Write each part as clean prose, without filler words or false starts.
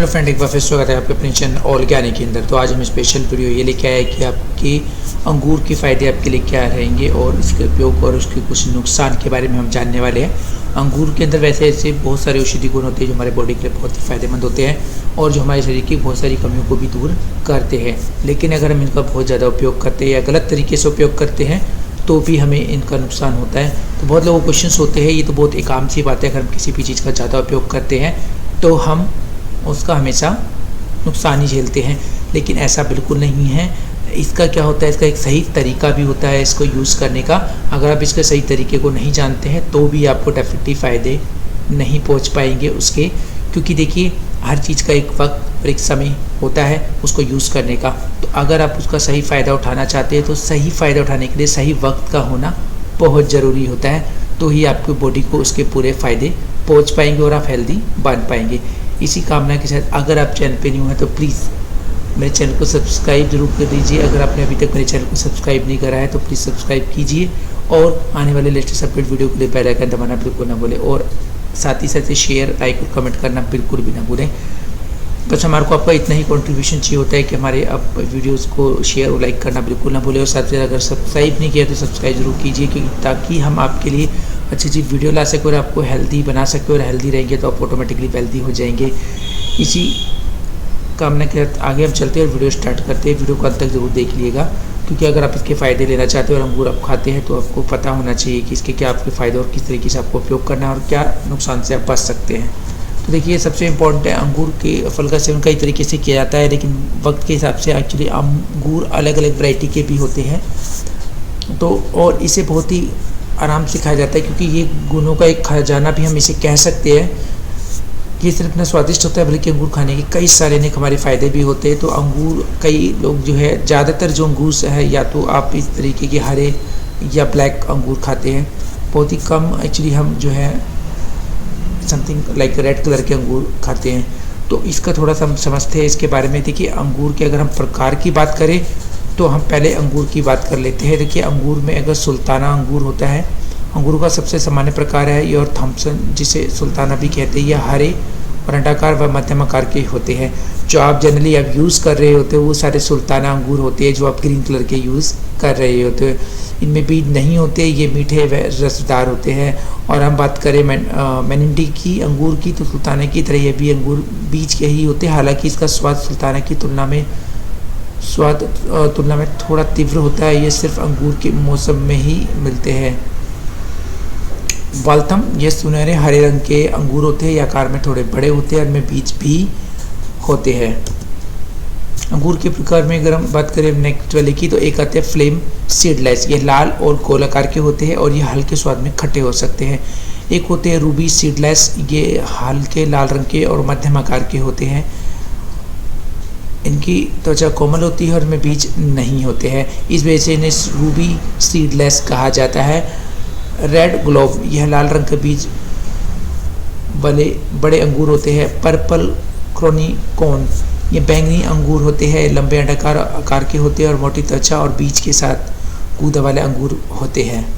Hello friend, एक बार फिर स्वागत है आपके अपने चैनल ऑर्गेनिक के अंदर। तो आज हम स्पेशल वीडियो ये लेके आए कि आपके अंगूर के फ़ायदे आपके लिए क्या रहेंगे और इसके उपयोग और उसके कुछ नुकसान के बारे में हम जानने वाले हैं। अंगूर के अंदर वैसे ऐसे बहुत सारे औषधि गुण होते हैं जो हमारे बॉडी के लिए बहुत ही फ़ायदेमंद होते हैं और जो हमारे शरीर की बहुत सारी कमियों को भी दूर करते हैं। लेकिन अगर हम इनका बहुत ज़्यादा उपयोग करते हैं या गलत तरीके से उपयोग करते हैं तो भी हमें इनका नुकसान होता है। तो बहुत लोगों को क्वेश्चंस होते हैं, ये तो बहुत एक आम सी बात है, अगर हम किसी भी चीज़ का ज़्यादा उपयोग करते हैं तो हम उसका हमेशा नुकसान ही झेलते हैं। लेकिन ऐसा बिल्कुल नहीं है। इसका क्या होता है, इसका एक सही तरीका भी होता है इसको यूज़ करने का। अगर आप इसके सही तरीके को नहीं जानते हैं तो भी आपको डेफिनेटली फ़ायदे नहीं पहुंच पाएंगे उसके, क्योंकि देखिए हर चीज़ का एक वक्त और एक समय होता है उसको यूज़ करने का। तो अगर आप उसका सही फ़ायदा उठाना चाहते हैं तो सही फ़ायदा उठाने के लिए सही वक्त का होना बहुत ज़रूरी होता है, तो ही आपकी बॉडी को उसके पूरे फ़ायदे पहुँच पाएंगे और आप हेल्दी बन पाएंगे। इसी कामना के साथ अगर आप चैनल पे न्यू हैं तो प्लीज़ मेरे चैनल को सब्सक्राइब जरूर कर दीजिए। अगर आपने अभी तक मेरे चैनल को सब्सक्राइब नहीं करा है तो प्लीज़ सब्सक्राइब कीजिए और आने वाले लेटेस्ट अपडेट वीडियो के लिए बेल आइकन दबाना बिल्कुल ना भूलें और साथ ही साथ शेयर, लाइक और कमेंट करना बिल्कुल भी ना भूलें। बस हमारे को आपका इतना ही कंट्रीब्यूशन चाहिए होता है कि हमारे आप वीडियोस को शेयर और लाइक करना बिल्कुल ना भूलें और साथ ही साथ अगर सब्सक्राइब नहीं किया तो सब्सक्राइब जरूर कीजिए, क्योंकि ताकि हम आपके लिए अच्छी अच्छी वीडियो ला सकें और आपको हेल्दी बना सकें। और हेल्दी रहेंगे तो आप ऑटोमेटिकली हेल्दी हो जाएंगे। इसी कामना के साथ आगे हम चलते हैं और वीडियो स्टार्ट करते हैं। वीडियो को अंत तक जरूर देख लीजिएगा, क्योंकि अगर आप इसके फ़ायदे लेना चाहते हैं और अंगूर आप खाते हैं तो आपको पता होना चाहिए कि इसके क्या आपके फ़ायदे और किस तरीके से आपको उपयोग करना है और क्या नुकसान से आप बच सकते हैं। तो देखिए सबसे इम्पोर्टेंट है, अंगूर के फल का सेवन कई तरीके से किया जाता है, लेकिन वक्त के हिसाब से एक्चुअली अंगूर अलग अलग वैरायटी के भी होते हैं। तो और इसे बहुत ही आराम से खाया जाता है, क्योंकि ये गुणों का एक खजाना भी हम इसे कह सकते हैं। ये सिर्फ इतना स्वादिष्ट होता है, बल्कि अंगूर खाने के कई सारे अनेक हमारे फ़ायदे भी होते हैं। तो अंगूर कई लोग जो है ज़्यादातर जो अंगूर है या तो आप इस तरीके के हरे या ब्लैक अंगूर खाते हैं, बहुत ही कम एक्चुअली हम जो है समथिंग लाइक रेड कलर के अंगूर खाते हैं। तो इसका थोड़ा सा हम समझते हैं इसके बारे में। देखिए अंगूर के अगर हम प्रकार की बात करें तो हम पहले अंगूर की बात कर लेते हैं। देखिए अंगूर में अगर सुल्ताना अंगूर होता है, अंगूर का सबसे सामान्य प्रकार है ये, और थॉम्सन जिसे सुल्ताना भी कहते हैं, ये हरे और अंडाकार व मध्यम आकार के होते हैं। जो आप जनरली आप यूज़ कर रहे होते हो वो सारे सुल्ताना अंगूर होते हैं जो आप ग्रीन कलर के यूज़ कर रहे होते हो। इनमें बीज नहीं होते, ये मीठे व रसदार होते हैं। और हम बात करें मेनिंडी की अंगूर की, तो सुल्ताना की तरह ये भी अंगूर बीज के ही होते हैं। हालांकि इसका स्वाद सुल्ताना की तुलना में थोड़ा तीव्र होता है। ये सिर्फ अंगूर के मौसम में ही मिलते हैं। वाल्थम ये सुनहरे हरे रंग के अंगूर होते हैं, ये आकार में थोड़े बड़े होते हैं और इनमें बीज भी होते हैं। अंगूर के प्रकार में अगर हम बात करें नेक्स्ट वाले की, तो एक आते हैं फ्लेम सीडलेस, ये लाल और गोल आकार के होते हैं और ये हल्के स्वाद में खट्टे हो सकते हैं। एक होते हैं रूबी सीडलेस, ये हल्के लाल रंग के और मध्यम आकार के होते हैं। इनकी त्वचा कोमल होती है और इनमें बीज नहीं होते हैं, इस वजह से इन्हें रूबी सीडलेस कहा जाता है। रेड ग्लोब, यह लाल रंग के बीज वाले बड़े अंगूर होते हैं। पर्पल क्रोनिकॉन, ये बैंगनी अंगूर होते हैं, लंबे अंडाकार आकार के होते हैं और मोटी त्वचा और बीज के साथ गूदा वाले अंगूर होते हैं।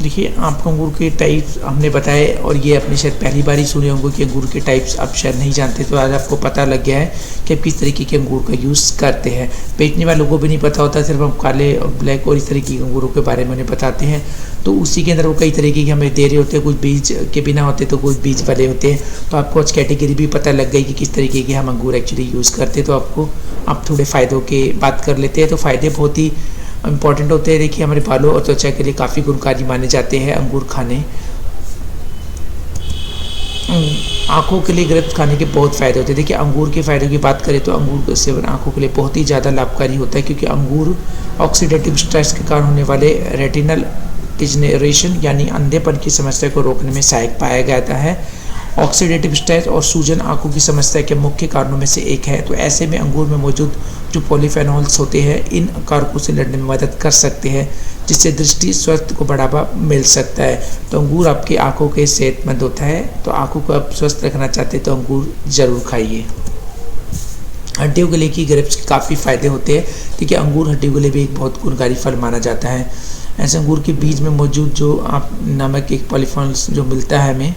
देखिए आपको अंगूर के टाइप्स हमने बताए और ये अपने शायद पहली बार ही सुने होंगे कि अंगूर के टाइप्स आप शायद नहीं जानते, तो आज आपको पता लग गया है कि आप किस तरीके के अंगूर का यूज़ करते हैं। बेचने वाले लोगों को भी नहीं पता होता, सिर्फ हम काले और ब्लैक और इस तरीके के अंगूरों के बारे में उन्हें बताते हैं। तो उसी के अंदर वो कई तरीके के हमें दे रहे होते हैं, कुछ बीज के बिना होते तो कुछ बीज वाले होते हैं। तो आपको आज कैटेगरी भी पता लग गई कि किस तरीके के हम अंगूर एक्चुअली यूज़ करते हैं। तो आप थोड़े फ़ायदों के बात कर लेते हैं। तो फ़ायदे बहुत ही इम्पॉर्टेंट होते हैं। देखिए हमारे बालों और त्वचा के लिए काफ़ी गुणकारी माने जाते हैं अंगूर खाने। आँखों के लिए ग्रेप्स खाने के बहुत फ़ायदे होते हैं। देखिए अंगूर के फ़ायदों की बात करें तो अंगूर का सेवन आँखों के लिए बहुत ही ज़्यादा लाभकारी होता है, क्योंकि अंगूर ऑक्सीडेटिव स्ट्रेस के कारण होने वाले रेटिनल डिजनरेशन यानी अंधेपन की समस्या को रोकने में सहायक पाया जाता है। ऑक्सीडेटिव स्ट्रेस और सूजन आंखों की समस्या के मुख्य कारणों में से एक है। तो ऐसे में अंगूर में मौजूद जो पॉलीफेनॉल्स होते हैं इन कारकों से लड़ने में मदद कर सकते हैं, जिससे दृष्टि स्वास्थ्य को बढ़ावा मिल सकता है। तो अंगूर आपकी आंखों के सेहतमंद होता है। तो आंखों को आप स्वस्थ रखना चाहते हैं तो अंगूर ज़रूर खाइए। हड्डियों के लिए की ग्रेप्स के काफ़ी फ़ायदे होते हैं। देखिए अंगूर हड्डियों के लिए भी एक बहुत गुणकारी फल माना जाता है। ऐसे अंगूर के बीज में मौजूद जो आप नामक एक पॉलीफेनॉल्स जो मिलता है हमें,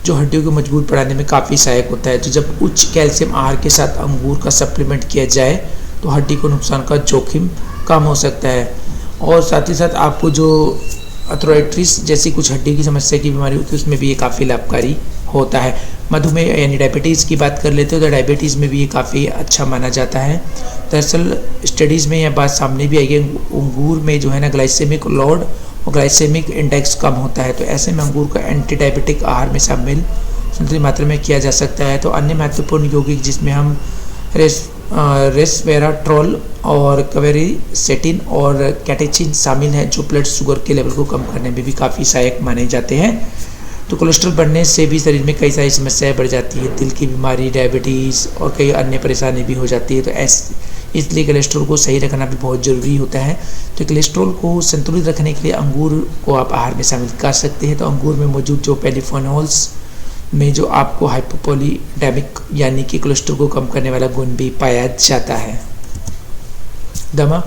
जो हड्डियों को मजबूत बनाने में काफ़ी सहायक होता है। तो जब उच्च कैल्शियम आहार के साथ अंगूर का सप्लीमेंट किया जाए तो हड्डी को नुकसान का जोखिम कम हो सकता है। और साथ ही साथ आपको जो आर्थराइटिस जैसी कुछ हड्डी की समस्या की बीमारी होती है उसमें भी ये काफ़ी लाभकारी होता है। मधुमेह यानी डायबिटीज़ की बात कर लेते हो तो डायबिटीज़ में भी ये काफ़ी अच्छा माना जाता है। दरअसल स्टडीज़ में यह बात सामने भी आई है कि अंगूर में जो है ना ग्लाइसेमिक लोड और ग्लाइसेमिक इंडेक्स कम होता है। तो ऐसे में अंगूर का एंटी डायबिटिक आहार में शामिल संतुलित मात्रा में किया जा सकता है। तो अन्य महत्वपूर्ण यौगिक जिसमें हम रेस्वेराट्रोल और क्वेरसेटिन और कैटेचिन शामिल हैं जो ब्लड शुगर के लेवल को कम करने में भी काफ़ी सहायक माने जाते हैं। तो कोलेस्ट्रॉल बढ़ने से भी शरीर में कई सारी समस्याएं बढ़ जाती है, दिल की बीमारी, डायबिटीज़ और कई अन्य परेशानी भी हो जाती है। तो इसलिए कोलेस्ट्रॉल को सही रखना भी बहुत ज़रूरी होता है। तो कोलेस्ट्रॉल को संतुलित रखने के लिए अंगूर को आप आहार में शामिल कर सकते हैं। तो अंगूर में मौजूद जो पॉलीफेनोल्स में जो आपको हाइपोपोलिडेमिक यानी कि कोलेस्ट्रॉल को कम करने वाला गुण भी पाया जाता है। दमा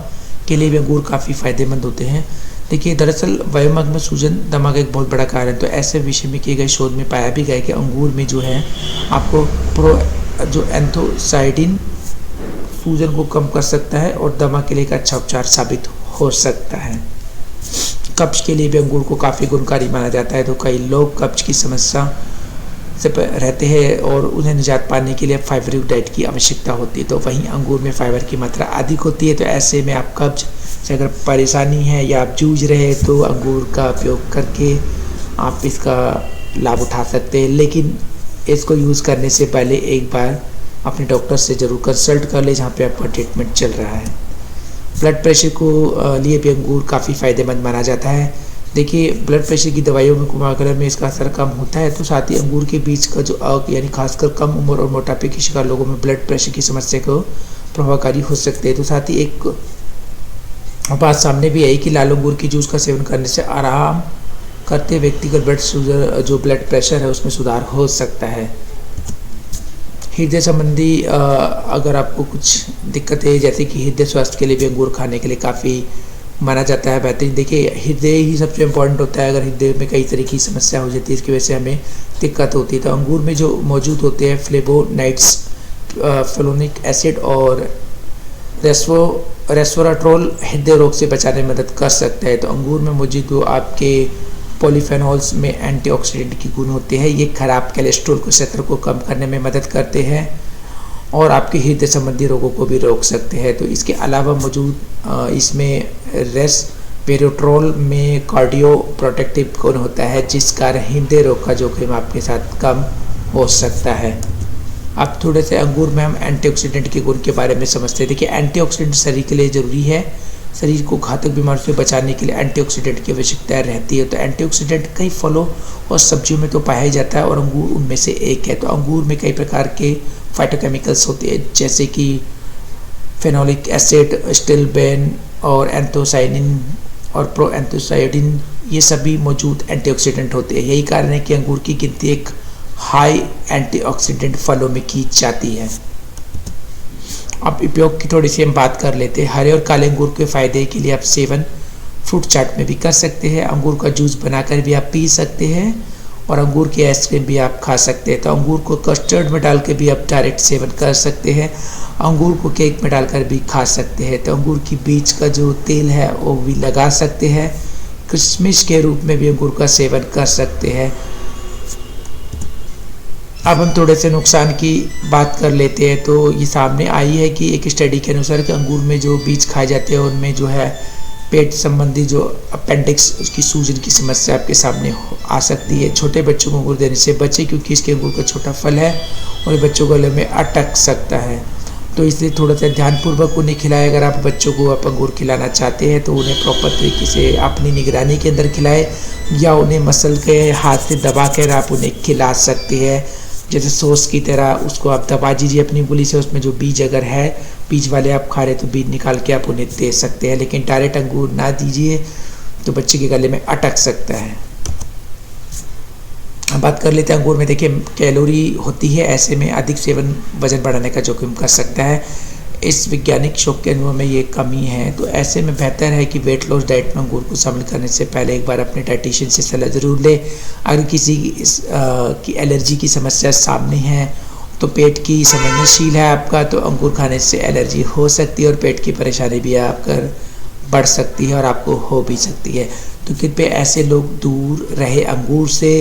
के लिए भी अंगूर काफ़ी फायदेमंद होते हैं। देखिए, दरअसल वायुमंडल में सूजन दमा का एक बहुत बड़ा कारण है। तो ऐसे विषय में किए गए शोध में पाया भी गया कि अंगूर में जो है आपको जो एंथोसाइडिन सूजन को कम कर सकता है और दमा के लिए एक अच्छा उपचार साबित हो सकता है। कब्ज के लिए भी अंगूर को काफ़ी गुणकारी माना जाता है। तो कई लोग कब्ज की समस्या से रहते हैं और उन्हें निजात पाने के लिए फाइबर युक्त डाइट की आवश्यकता होती है। तो वहीं अंगूर में फाइबर की मात्रा अधिक होती है। तो ऐसे में आप कब्ज से अगर परेशानी है या आप जूझ रहे हैं तो अंगूर का उपयोग करके आप इसका लाभ उठा सकते हैं। लेकिन इसको यूज़ करने से पहले एक बार अपने डॉक्टर से ज़रूर कंसल्ट कर ले जहाँ पे आपका ट्रीटमेंट चल रहा है। ब्लड प्रेशर को लिए भी अंगूर काफ़ी फ़ायदेमंद माना जाता है। देखिए, ब्लड प्रेशर की दवाइयों में कुमाकलम में इसका असर कम होता है। तो साथ ही अंगूर के बीच का जो यानी खासकर कम उम्र और मोटापे के शिकार लोगों में ब्लड प्रेशर की समस्या को प्रभावकारी हो सकते हैं। तो साथ ही एक बात सामने भी आई कि लाल अंगूर की जूस का सेवन करने से आराम करते व्यक्ति का जो ब्लड प्रेशर है उसमें सुधार हो सकता है। हृदय संबंधी अगर आपको कुछ दिक्कत है जैसे कि हृदय स्वास्थ्य के लिए भी अंगूर खाने के लिए काफ़ी माना जाता है बेहतरीन। देखिए, हृदय ही सबसे इम्पोर्टेंट होता है। अगर हृदय में कई तरह की समस्या हो जाती है इसकी वजह से हमें दिक्कत होती है। तो अंगूर में जो मौजूद होते हैं फ्लेवोनाइड्स, फेलोनिक एसिड और रेस्वेराट्रोल हृदय रोग से बचाने में मदद कर सकता है। तो अंगूर में मौजूद जो आपके पॉलीफेनोल्स में एंटीऑक्सीडेंट की गुण होते हैं ये खराब कोलेस्ट्रॉल के स्तर को कम करने में मदद करते हैं और आपके हृदय संबंधी रोगों को भी रोक सकते हैं। तो इसके अलावा मौजूद इसमें रेस्वेराट्रोल में कार्डियो प्रोटेक्टिव गुण होता है जिस कारण हृदय रोग का जोखिम आपके साथ कम हो सकता है। अब थोड़े से अंगूर में हम एंटीऑक्सीडेंट के गुण के बारे में समझते हैं। देखिए, एंटीऑक्सीडेंट शरीर के लिए ज़रूरी है। शरीर को घातक बीमारियों से बचाने के लिए एंटीऑक्सीडेंट की आवश्यकता रहती है। तो एंटीऑक्सीडेंट कई फलों और सब्जियों में तो पाया ही जाता है और अंगूर उनमें से एक है। तो अंगूर में कई प्रकार के फाइटोकेमिकल्स होते हैं जैसे कि फेनोलिक एसिड, स्टिल्बेन और एंथोसाइनिन और प्रोएंथोसाइडिन, ये सभी मौजूद एंटीऑक्सीडेंट होते हैं। यही कारण है कि अंगूर की गिनती एक हाई एंटीऑक्सीडेंट फलों में की जाती है। अब उपयोग की थोड़ी सी हम बात कर लेते हैं। हरे और काले अंगूर के फायदे के लिए आप सेवन फ्रूट चाट में भी कर सकते हैं। अंगूर का जूस बनाकर भी आप पी सकते हैं और अंगूर की आइसक्रीम भी आप खा सकते हैं। तो अंगूर को कस्टर्ड में डाल के भी आप डायरेक्ट सेवन कर सकते हैं। अंगूर को केक में डालकर भी खा सकते हैं। तो अंगूर की बीज का जो तेल है वो भी लगा सकते हैं। किशमिश के रूप में भी अंगूर का सेवन कर सकते हैं। अब हम थोड़े से नुकसान की बात कर लेते हैं। तो ये सामने आई है कि एक स्टडी के अनुसार कि अंगूर में जो बीज खाए जाते हैं उनमें जो है पेट संबंधी जो अपेंडिक्स उसकी सूजन की समस्या आपके सामने आ सकती है। छोटे बच्चों को अंगूर देने से बचे क्योंकि इसके अंगूर का छोटा फल है और बच्चों को गले में अटक सकता है। तो इसलिए थोड़ा सा ध्यानपूर्वक उन्हें खिलाएं। अगर आप बच्चों को आप अंगूर खिलाना चाहते हैं तो उन्हें प्रॉपर तरीके से अपनी निगरानी के अंदर खिलाएं या उन्हें मसल के हाथ से दबा कर आप उन्हें खिला सकते हैं। जैसे सॉस की तरह उसको आप दबा दीजिए अपनी उंगली से, उसमें जो बीज अगर है बीज वाले आप खा रहे तो बीज निकाल के आप उन्हें दे सकते हैं। लेकिन डायरेक्ट अंगूर ना दीजिए तो बच्चे के गले में अटक सकता है। अब बात कर लेते हैं अंगूर में। देखिए, कैलोरी होती है, ऐसे में अधिक सेवन वजन बढ़ाने का जोखिम कर सकता है। इस वैज्ञानिक शौक के अनुभव में ये कमी है, तो ऐसे में बेहतर है कि वेट लॉस डाइट में अंगूर को शामिल करने से पहले एक बार अपने डाइटिशियन से सलाह ज़रूर लें। अगर किसी की एलर्जी की समस्या सामने है, तो पेट की संवेदनशील है आपका, तो अंगूर खाने से एलर्जी हो सकती है और पेट की परेशानी भी आपका बढ़ सकती है और आपको हो भी सकती है। तो कृपया ऐसे लोग दूर रहे अंगूर से,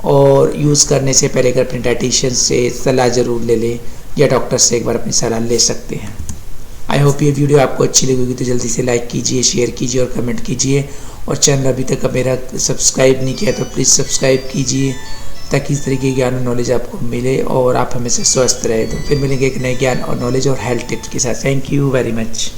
और यूज़ करने से पहले अगर अपने डाइटिशियन से सलाह ज़रूर ले लें या डॉक्टर से एक बार अपनी सलाह ले सकते हैं। आई होप ये वीडियो आपको अच्छी लगेगी, तो जल्दी से लाइक कीजिए, शेयर कीजिए और कमेंट कीजिए। और चैनल अभी तक मेरा सब्सक्राइब नहीं किया तो प्लीज़ सब्सक्राइब कीजिए, ताकि इस तरीके की ज्ञान और नॉलेज आपको मिले और आप हमेशा स्वस्थ रहे। तो फिर मिलेंगे एक नए ज्ञान और नॉलेज और हेल्थ टिप्स के साथ। Thank you very much.